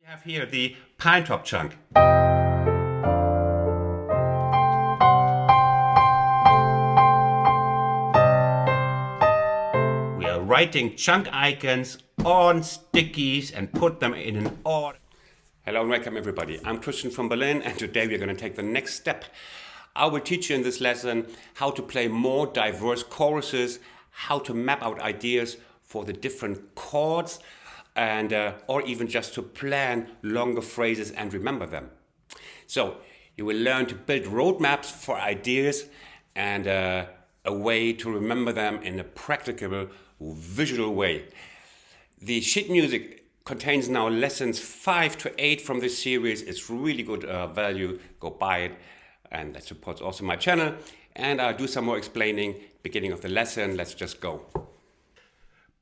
Have here the pine top chunk. We are writing chunk icons on stickies and put them in an order. Hello and welcome everybody. I'm Christian from Berlin and today we're going to take the next step. I will teach you in this lesson how to play more diverse choruses, how to map out ideas for the different chords, and or even just to plan longer phrases and remember them. So you will learn to build roadmaps for ideas and a way to remember them in a practicable, visual way. The sheet music contains now lessons 5 to 8 from this series. It's really good value. Go buy it, and that supports also my channel. And I'll do some more explaining beginning of the lesson. Let's just go.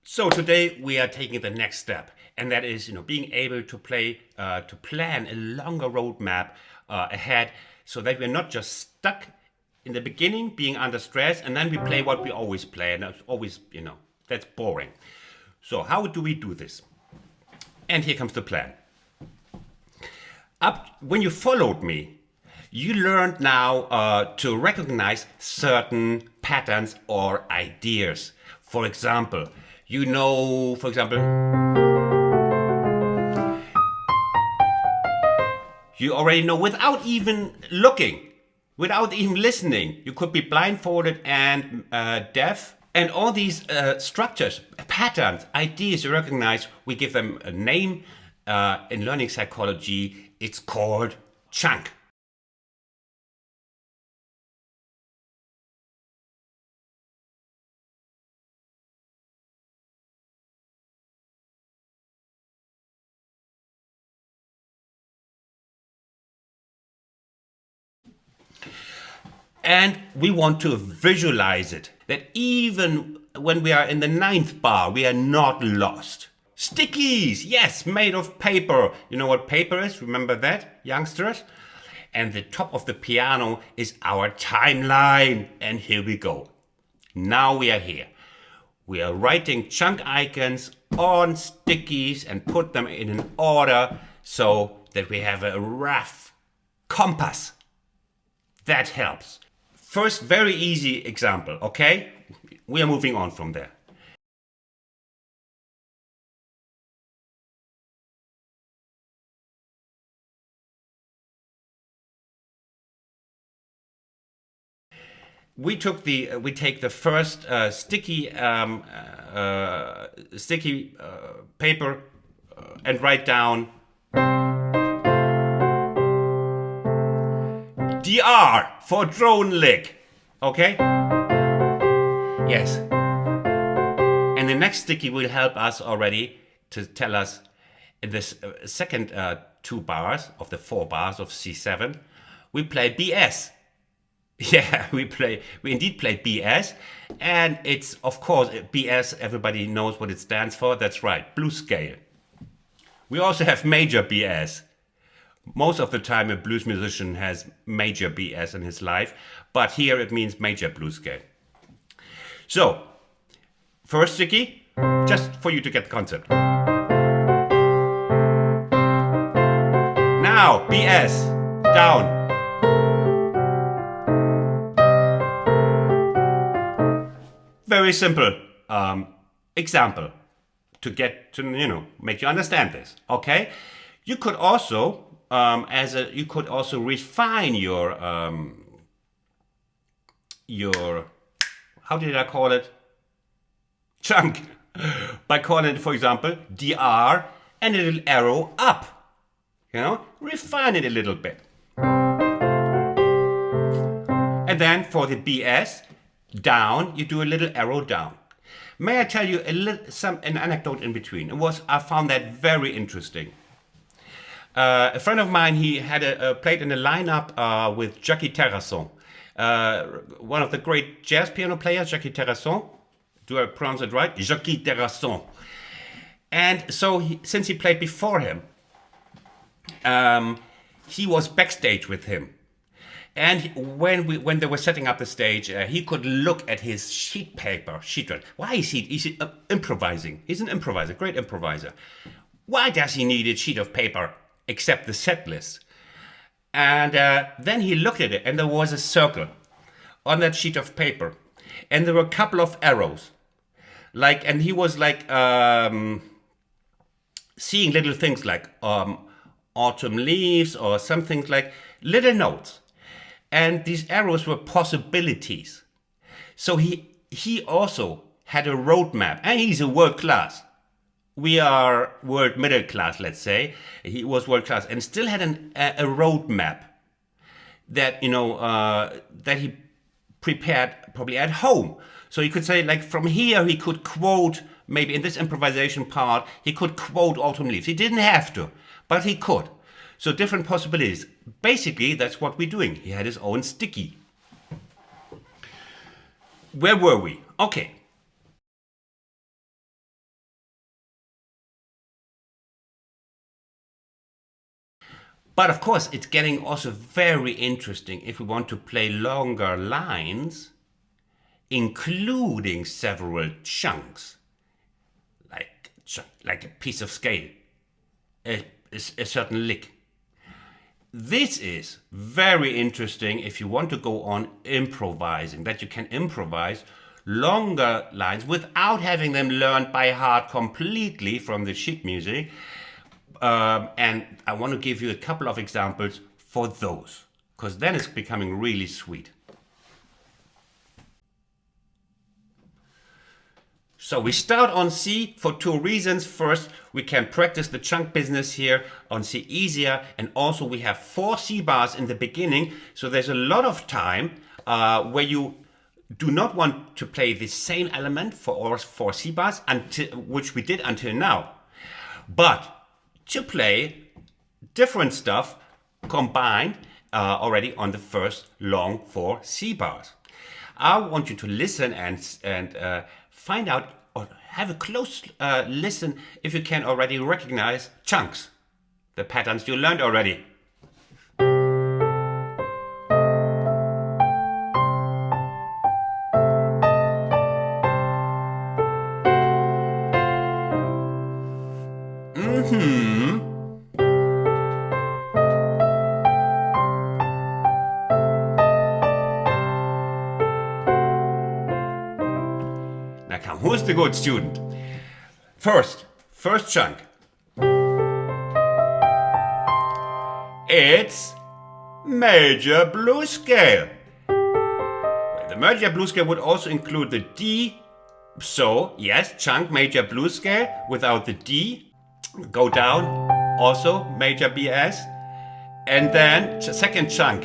So today we are taking the next step, and that is, being able to plan a longer roadmap ahead, so that we're not just stuck in the beginning, being under stress, and then we play what we always play, and that's always, that's boring. So how do we do this? And here comes the plan. When you followed me, you learned now to recognize certain patterns or ideas. For example, you already know without even looking, without even listening. You could be blindfolded and deaf. And all these structures, patterns, ideas you recognize, we give them a name. In learning psychology, it's called chunk. And we want to visualize it, that even when we are in the 9th bar, we are not lost. Stickies, yes, made of paper. You know what paper is? Remember that, youngsters? And the top of the piano is our timeline. And here we go. Now we are here. We are writing chunk icons on stickies and put them in an order so that we have a rough compass. That helps. First, very easy example, okay? We are moving on from there. We take the first sticky paper and write down DR for drone lick, okay? Yes. And the next sticky will help us already to tell us in this second 2 bars of the 4 bars of C7, we play BS. Yeah, we indeed play BS, and it's, of course, BS, everybody knows what it stands for. That's right, blues scale. We also have major BS. Most of the time a blues musician has major BS in his life, but here it means major blues scale. So, first sticky, just for you to get the concept. Now, BS, down. Very simple example to get to, make you understand this, okay? You could also refine your how did I call it? Chunk. By calling it, for example, DR and a little arrow up. Refine it a little bit. And then for the BS, down, you do a little arrow down. May I tell you an anecdote in between? I found that very interesting. A friend of mine, he had played in a lineup with Jackie Terrasson, one of the great jazz piano players, Jackie Terrasson. Do I pronounce it right? Jackie Terrasson. And so, since he played before him, he was backstage with him. And when they were setting up the stage, he could look at his sheet. Why is he improvising? He's an improviser, great improviser. Why does he need a sheet of paper except the set list? And then he looked at it, and there was a circle on that sheet of paper, and there were a couple of arrows, and he was seeing little things like autumn leaves or something, like little notes, and these arrows were possibilities. So he also had a roadmap, and he's a world class. We are world middle class, let's say. He was world class and still had a roadmap that that he prepared probably at home. So he could say, like, from here he could quote, maybe in this improvisation part, he could quote Autumn Leaves. He didn't have to, but he could. So different possibilities. Basically, that's what we're doing. He had his own sticky. Where were we? Okay. But of course, it's getting also very interesting if we want to play longer lines, including several chunks, like a piece of scale, a certain lick. This is very interesting if you want to go on improvising, that you can improvise longer lines without having them learned by heart completely from the sheet music. And I want to give you a couple of examples for those, because then it's becoming really sweet. So we start on C for two reasons. First, we can practice the chunk business here on C easier, and also we have 4 C bars in the beginning, so there's a lot of time where you do not want to play the same element for all 4 C bars, which we did until now, but to play different stuff combined already on the first long 4 C bars. I want you to listen and find out, or have a close listen if you can already recognize chunks, the patterns you learned already. Now come, who's the good student? First chunk. It's major blues scale. The major blues scale would also include the D. So yes, chunk major blues scale without the D. Go down, also major BS. And then second chunk.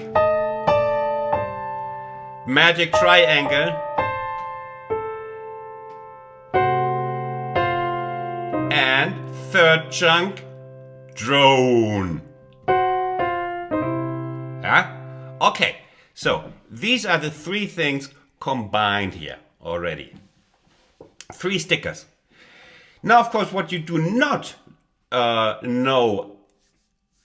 Magic triangle. And third chunk, drone. Yeah? Okay, so these are the 3 things combined here already. 3 stickers. Now, of course, what you do not know,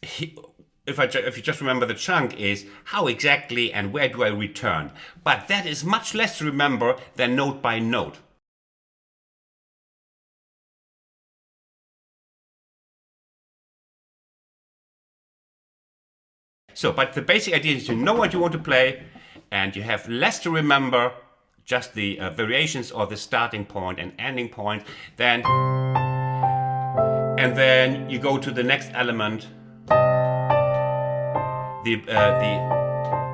if you just remember the chunk, is how exactly and where do I return. But that is much less to remember than note by note. So, but the basic idea is you know what you want to play, and you have less to remember, just the variations or the starting point and ending point. And then you go to the next element, the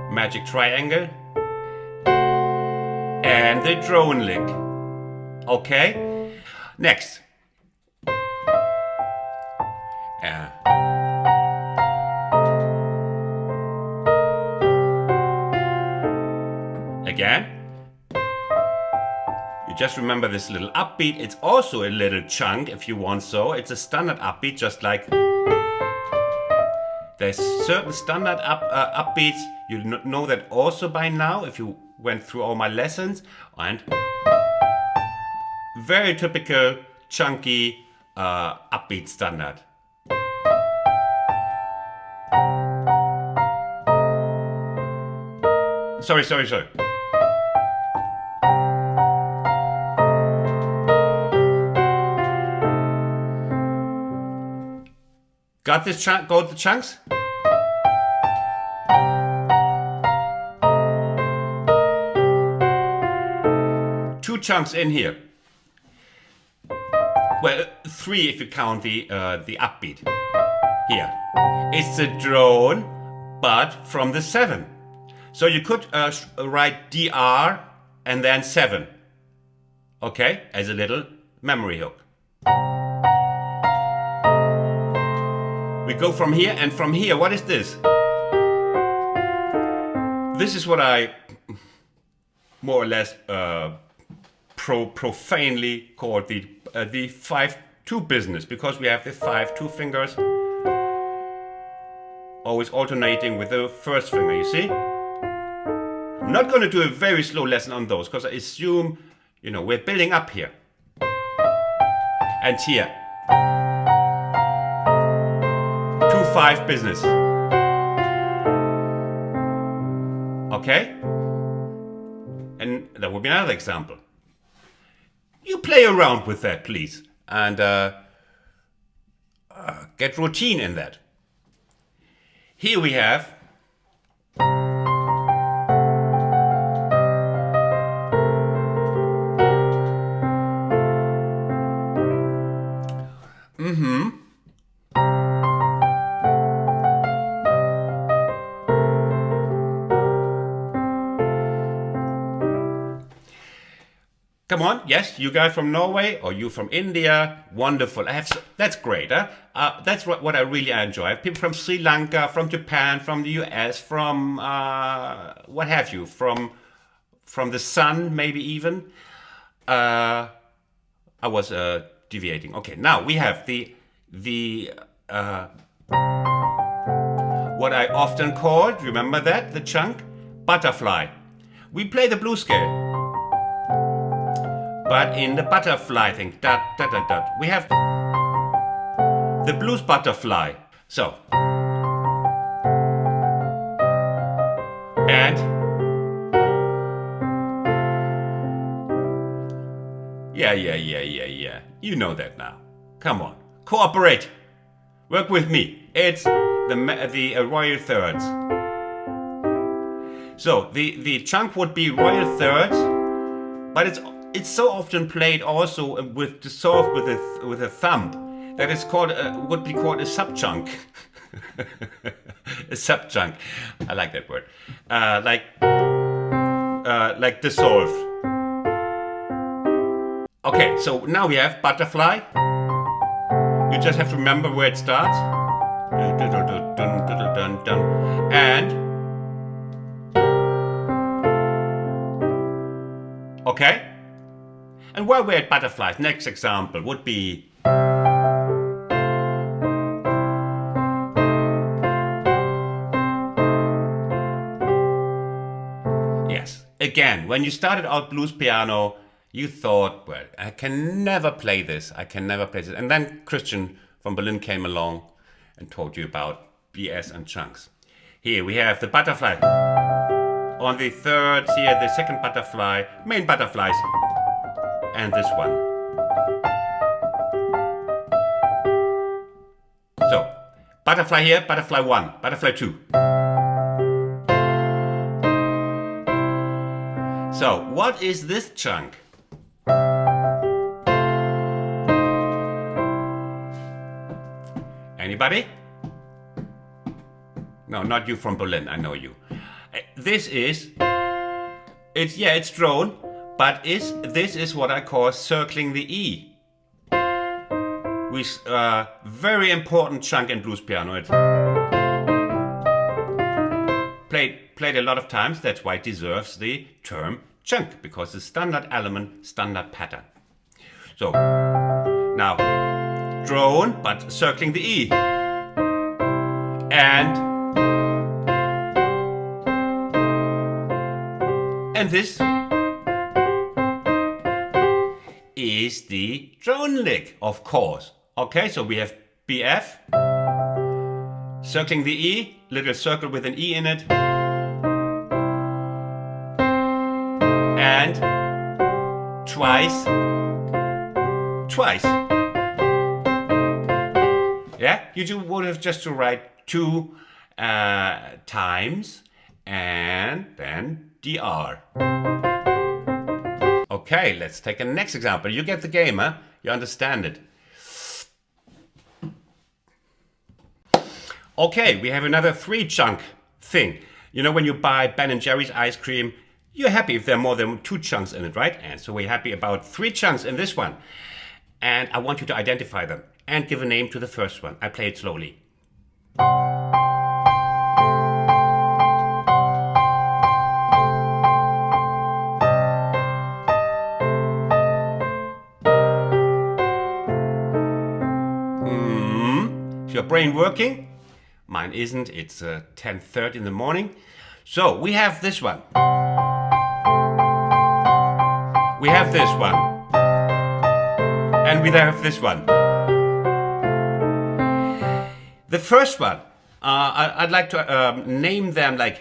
magic triangle and the drone lick. Okay, next. Again, you just remember this little upbeat. It's also a little chunk if you want so. It's a standard upbeat, just like there's certain standard upbeats. You know that also by now if you went through all my lessons. And very typical chunky upbeat standard. Sorry. Got this chunk? Got the chunks? Two chunks in here. Well, three if you count the upbeat. Here. It's the drone, but from the 7. So you could write DR and then 7. Okay? As a little memory hook. We go from here, and from here, what is this? This is what I more or less profanely call the 5-2 business, because we have the 5-2 fingers always alternating with the first finger, you see? I'm not going to do a very slow lesson on those, because I assume, we're building up here. And here. 2-5 business. Okay? And that would be another example. You play around with that, please. And get routine in that. Here we have Come on, yes, you guys from Norway or you from India, wonderful. That's great. That's what I really enjoy. I have people from Sri Lanka, from Japan, from the US, from what have you, from the sun, maybe even. I was deviating. Okay, now we have the what I often called, remember that, the chunk, butterfly. We play the blues scale. But in the butterfly thing, dot, dot, dot, dot, we have the blues butterfly. So, and yeah. You know that now. Come on, cooperate. Work with me. It's the royal thirds. So the chunk would be royal thirds, but it's so often played also with dissolved with a thumb that it's called would be called a subchunk. A subchunk. I like that word. Like dissolved. Okay, so now we have butterfly. You just have to remember where it starts. And okay. And while we're at butterflies, next example would be yes. Again, when you started out blues piano, you thought, well, I can never play this. And then Christian from Berlin came along and told you about BS and chunks. Here we have the butterfly. On the third, here the second butterfly, main butterflies. And this one. So, butterfly here, butterfly 1, butterfly 2. So, what is this chunk? Anybody? No, not you from Berlin, I know you. This is, it's drone. But this is what I call circling the E. With very important chunk in blues piano. It played a lot of times. That's why it deserves the term chunk, because it's standard element, standard pattern. So now drone, but circling the E. And this is the drone lick, of course. Okay, so we have BF, circling the E, little circle with an E in it, and twice. Yeah, you would have just to write 2 times and then DR. Okay, let's take a next example. You get the game, huh? You understand it. Okay, we have another 3-chunk thing. You know, when you buy Ben & Jerry's ice cream, you're happy if there are more than 2 chunks in it, right? And so we're happy about 3 chunks in this one. And I want you to identify them and give a name to the first one. I play it slowly. Is your brain working? Mine isn't. It's 10:30 in the morning. So we have this one. We have this one. And we have this one. The first one, I'd like to name them like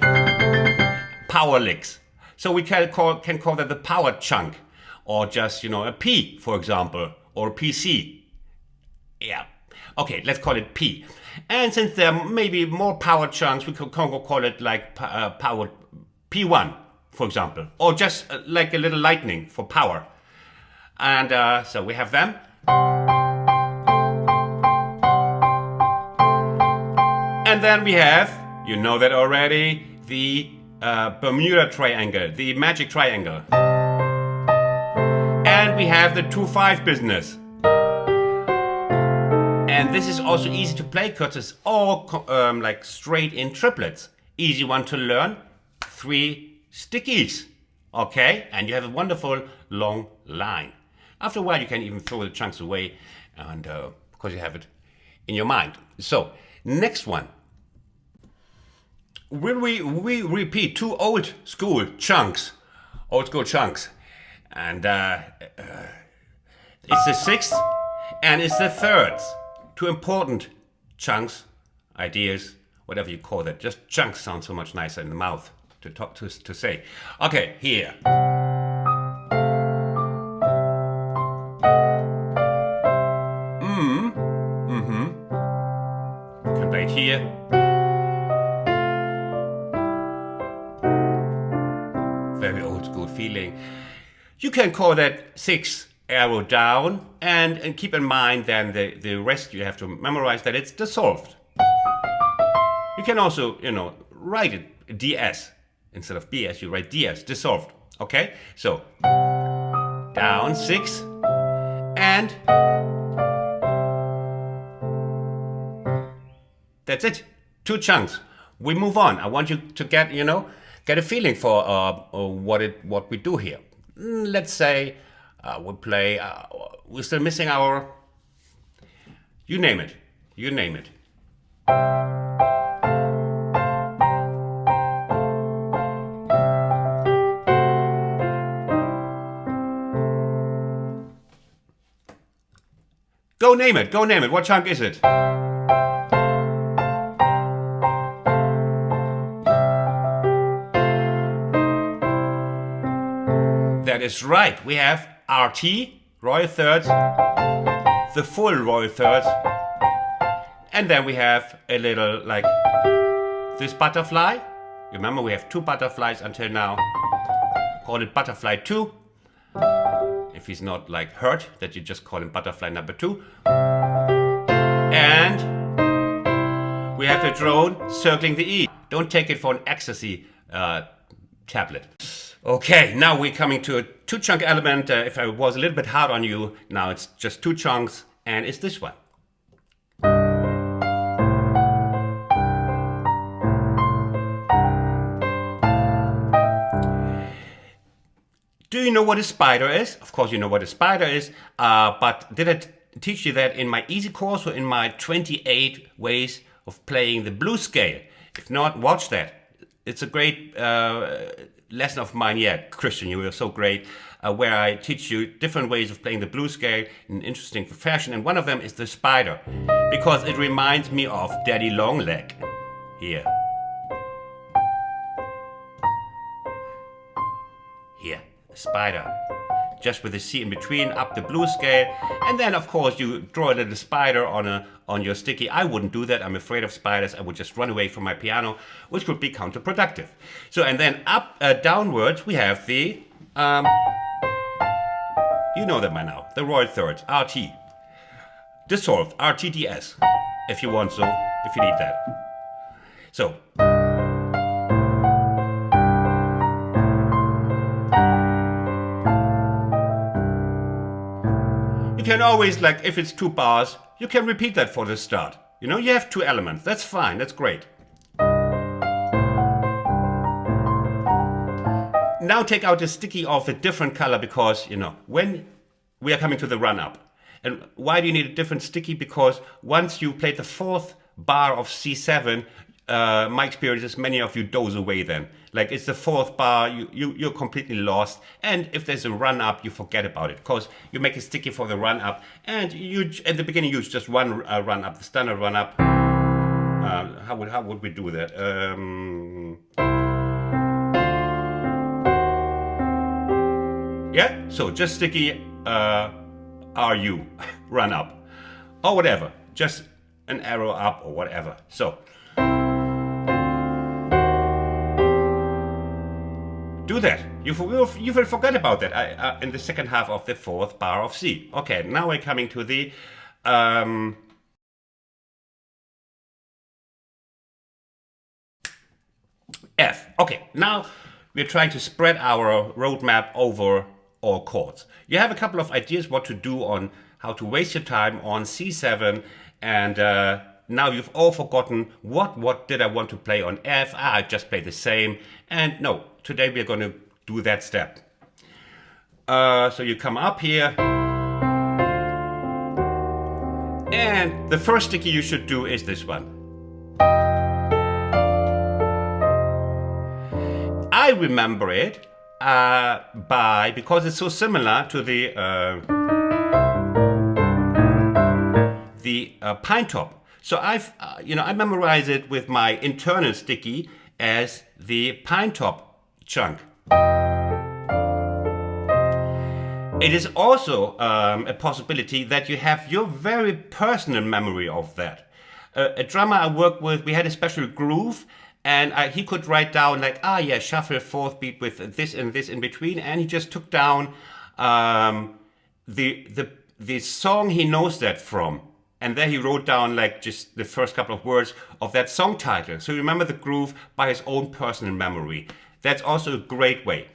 power licks. So we can call that the power chunk, or just, you know, a P, for example, or a PC. Yeah. Okay, let's call it P. And since there may be more power chunks, we could call it like power P1, for example, or just like a little lightning for power. And so we have them. And then we have, you know that already, the Bermuda triangle, the magic triangle. And we have the 2-5 business. And this is also easy to play because it's all like straight in triplets. Easy one to learn. 3 stickies. Okay? And you have a wonderful long line. After a while you can even throw the chunks away, and because you have it in your mind. So, next one. Will we repeat 2 old school chunks. Old school chunks. And it's the 6th and it's the 3rd. 2 important chunks, ideas, whatever you call that. Just chunks sound so much nicer in the mouth to say. Okay, here. Can play it here. Very old school feeling. You can call that 6 arrow down, and keep in mind then the rest you have to memorize that it's dissolved. You can also, you know, write it DS instead of BS. You write DS, dissolved. Okay, so down 6 and that's it. 2 chunks. We move on. I want you to get, you know, get a feeling for what we do here. Let's say we play. We're still missing our. You name it. You name it. Go name it. Go name it. What chunk is it? That is right. We have RT, royal thirds, the full royal thirds, and then we have a little like this butterfly. Remember, we have 2 butterflies until now. Call it butterfly 2. If he's not like hurt, that you just call him butterfly number 2. And we have the drone circling the E. Don't take it for an ecstasy tablet. Okay, now we're coming to a 2-chunk element. If I was a little bit hard on you, now it's just 2 chunks, and it's this one. Do you know what a spider is? Of course you know what a spider is, but did I teach you that in my easy course or in my 28 ways of playing the blues scale? If not, watch that. It's a great lesson of mine. Yeah, Christian, you were so great, where I teach you different ways of playing the blues scale in an interesting fashion, and one of them is the spider, because it reminds me of Daddy Longleg. Here. Here, the spider. just with the C in between, up the blues scale, and then of course you draw a little spider on your sticky. I wouldn't do that, I'm afraid of spiders, I would just run away from my piano, which would be counterproductive. So, and then downwards we have the, you know them by now, the royal thirds, RT. Dissolved, RTDS, if you want so, if you need that. So. You can always, like, if it's 2 bars, you can repeat that for the start. You know, you have 2 elements. That's fine, that's great. Now take out the sticky of a different color because, you know, when we are coming to the run-up. And why do you need a different sticky? Because once you played the 4th bar of C7, my experience is many of you doze away then. Like it's the 4th bar, you're completely lost. And if there's a run up, you forget about it. Because you make a sticky for the run up. And you at the beginning use just one run up, the standard run up. How would we do that? Yeah, so just sticky RU, run up. Or whatever, just an arrow up or whatever. So. Do that. You will forget about that in the second half of the 4th bar of C. Okay, now we're coming to the F. Okay, now we're trying to spread our roadmap over all chords. You have a couple of ideas what to do on how to waste your time on C7, and now you've all forgotten what did I want to play on F. I just play the same, and no. Today we're going to do that step. So you come up here. And the first sticky you should do is this one. I remember it because it's so similar to the pine top. So I memorize it with my internal sticky as the pine top chunk. It is also a possibility that you have your very personal memory of that. A drummer I worked with, we had a special groove, and he could write down like, yeah, shuffle 4th beat with this and this in between, and he just took down the song he knows that from. And there he wrote down like just the first couple of words of that song title. So remember the groove by his own personal memory. That's also a great way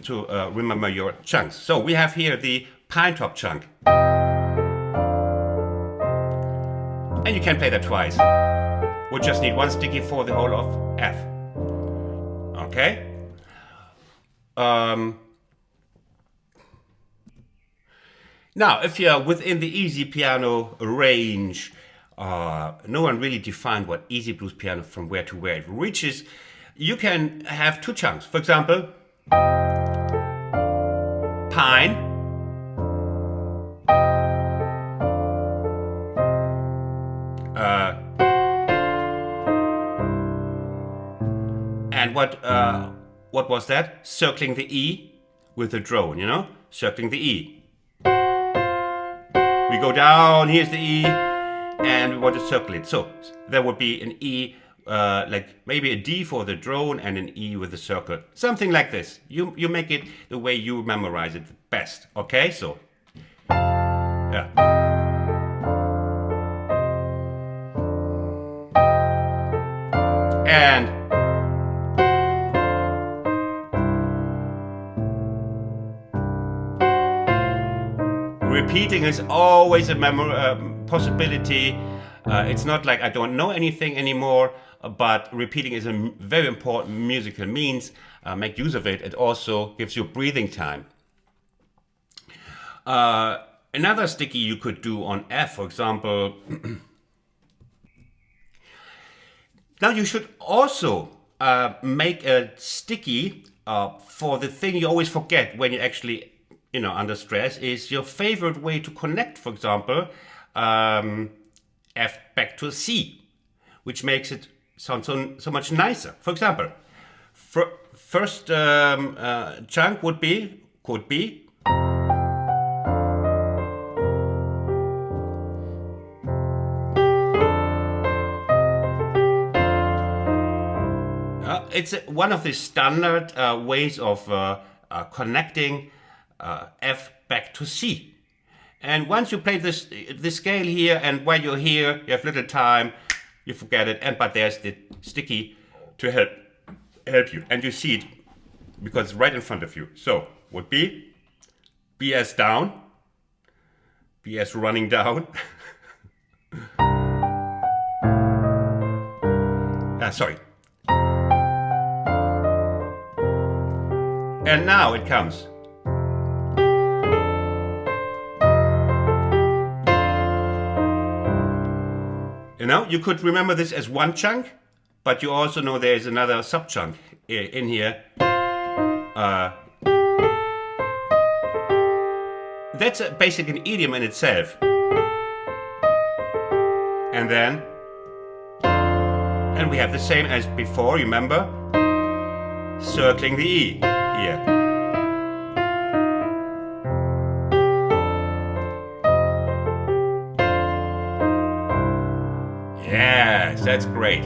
to remember your chunks. So we have here the pine top chunk. And you can play that twice. We'll just need 1 sticky for the whole of F. Okay? Now, if you're within the easy piano range, no one really defined what easy blues piano from where to where it reaches. You can have 2 chunks. For example, pine, and what was that? Circling the E with the drone, you know? Circling the E. We go down, here's the E, and we want to circle it. So there would be an E, like maybe a D for the drone and an E with a circle. Something like this. You make it the way you memorize it best. Okay, so. Yeah. And. Repeating is always a possibility. It's not like I don't know anything anymore, but repeating is a very important musical means. Make use of it. It also gives you breathing time. Another sticky you could do on F, for example. Now you should also make a sticky for the thing you always forget when you actually under stress, is your favorite way to connect, for example, F back to C, which makes it sound so much nicer. For example, first chunk could be It's one of the standard ways of connecting F back to C. And once you play this scale here, and while you're here, you have little time, you forget it. But there's the sticky to help you, and you see it because it's right in front of you. So would be BS down, BS running down. Sorry. And now it comes. You know, you could remember this as one chunk, but you also know there is another sub-chunk in here. That's basically an idiom in itself. And we have the same as before, remember? Circling the E here. Yes, that's great.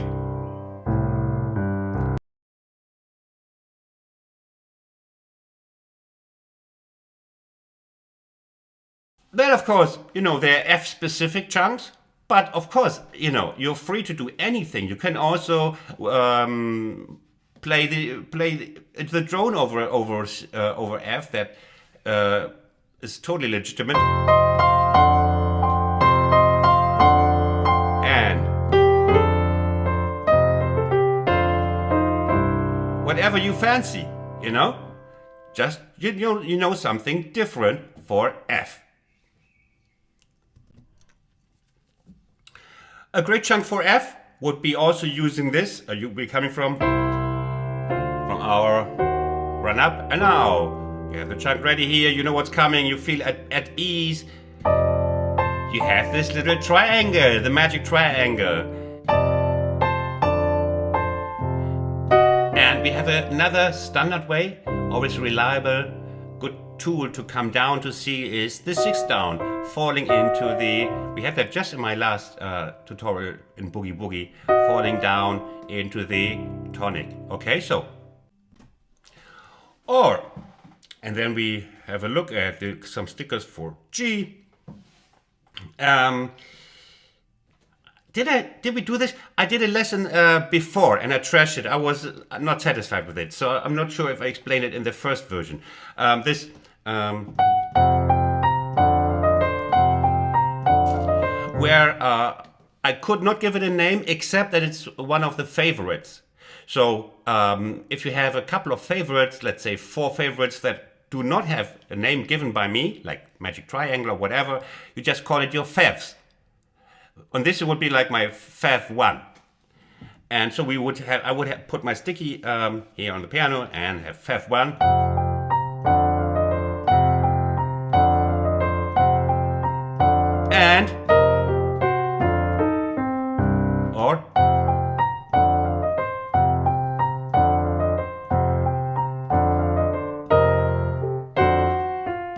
Then, of course, you know, there are F-specific chunks, but of course, you know, you're free to do anything. You can also play the drone over F. That is totally legitimate. And whatever you fancy, you know, just you know something different for F. A great chunk for F would be also using this. You'll be coming from our run up, and now you have the chunk ready here. You know what's coming. You feel at ease. You have this little triangle, the magic triangle, and we have another standard way, always reliable, good tool to come down to C is the 6th down, falling into the, we had that just in my last tutorial in Boogie Boogie, falling down into the tonic. Okay, so, and then we have a look at some stickers for G. Did we do this? I did a lesson before and I trashed it. I was not satisfied with it, so I'm not sure if I explained it in the first version. Where I could not give it a name except that it's one of the favorites. So if you have a couple of favorites, let's say 4 favorites that do not have a name given by me, like Magic Triangle or whatever, you just call it your favs. On this it would be like my fav 1. And so I would have put my sticky here on the piano and have fav 1. And or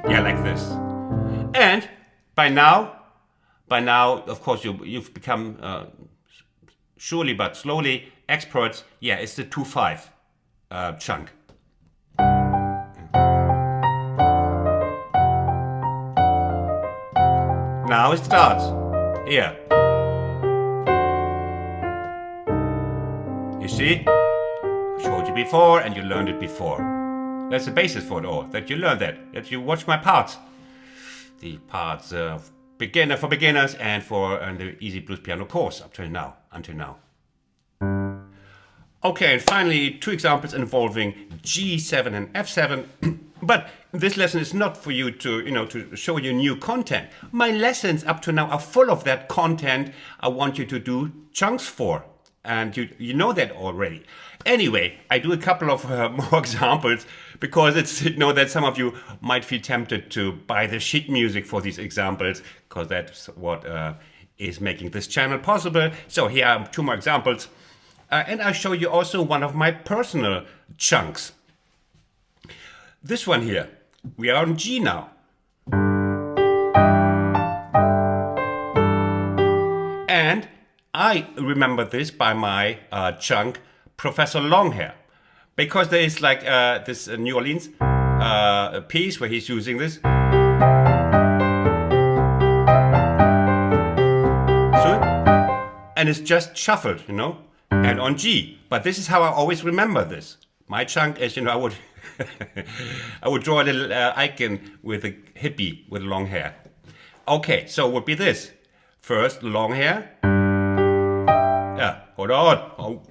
yeah, like this. And by now, of course, you've become surely but slowly experts. Yeah, it's the 2/5 chunk. Now it starts here. You see? I showed you before and you learned it before. That's the basis for it all, that you learn that you watch my parts. The parts of beginner for beginners and for the Easy Blues Piano course until now. Okay, and finally 2 examples involving G7 and F7. But this lesson is not for you to show you new content. My lessons up to now are full of that content I want you to do chunks for. And you know that already. Anyway, I do a couple of more examples because it's that some of you might feel tempted to buy the sheet music for these examples, because that's what is making this channel possible. So here are 2 more examples. And I'll show you also one of my personal chunks. This one here, we are on G now. And I remember this by my chunk Professor Longhair, because there is like this New Orleans piece where he's using this. And it's just shuffled, you know, and on G. But this is how I always remember this. My chunk is, you know, I would I would draw a little icon with a hippie with long hair. Okay, so it would be this. First, long hair. Yeah, hold on. Oh.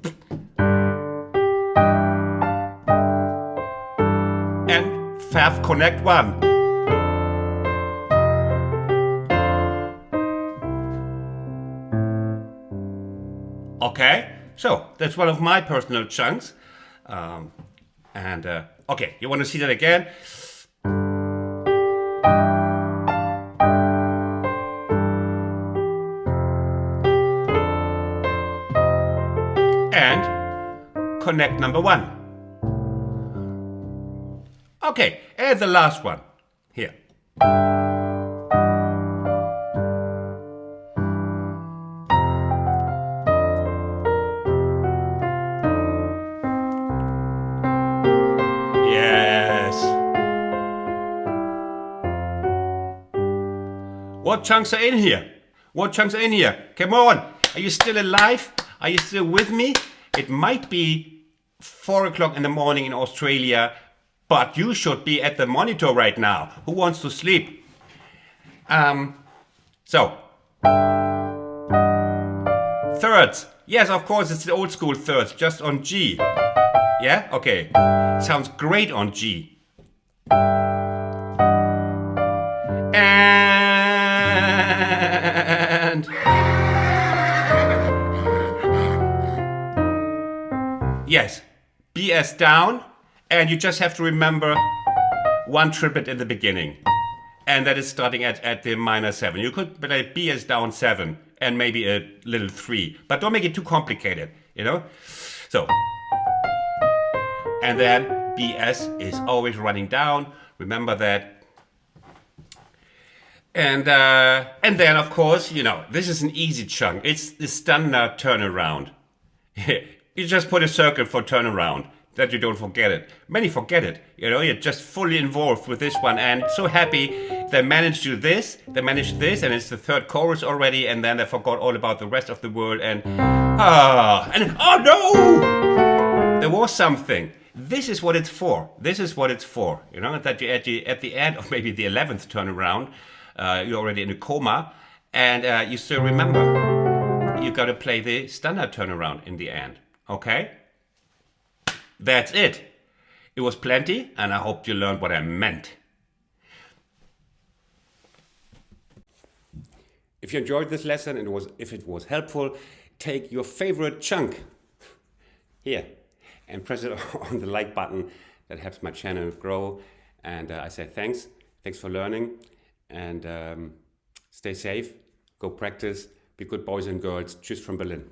And F connect 1. Okay, so that's one of my personal chunks. Okay, you want to see that again? And connect number 1. Okay, and the last one here. What chunks are in here? What chunks are in here? Come on! Are you still alive? Are you still with me? It might be 4 o'clock in the morning in Australia, but you should be at the monitor right now. Who wants to sleep? So. Thirds. Yes, of course, it's the old school thirds, just on G. Yeah? Okay. Sounds great on G. And yes, BS down, and you just have to remember one triplet in the beginning, and that is starting at the minor 7. You could play BS down 7 and maybe a little 3, but don't make it too complicated, you know. So, and then BS is always running down. Remember that. And then, of course, you know, this is an easy chunk. It's the standard turnaround. You just put a circle for turnaround, that you don't forget it. Many forget it, you know, you're just fully involved with this one, and so happy they managed to do this, they managed this, and it's the third chorus already, and then they forgot all about the rest of the world, and oh no! There was something. This is what it's for. This is what it's for, you know, that you at the end of maybe the 11th turnaround, you're already in a coma, and you still remember. You got to play the standard turnaround in the end. Okay? That's it. It was plenty, and I hope you learned what I meant. If you enjoyed this lesson and if it was helpful, take your favorite chunk here and press it on the like button. That helps my channel grow. And I say thanks. Thanks for learning. And stay safe. Go practice. Be good boys and girls. Tschüss from Berlin.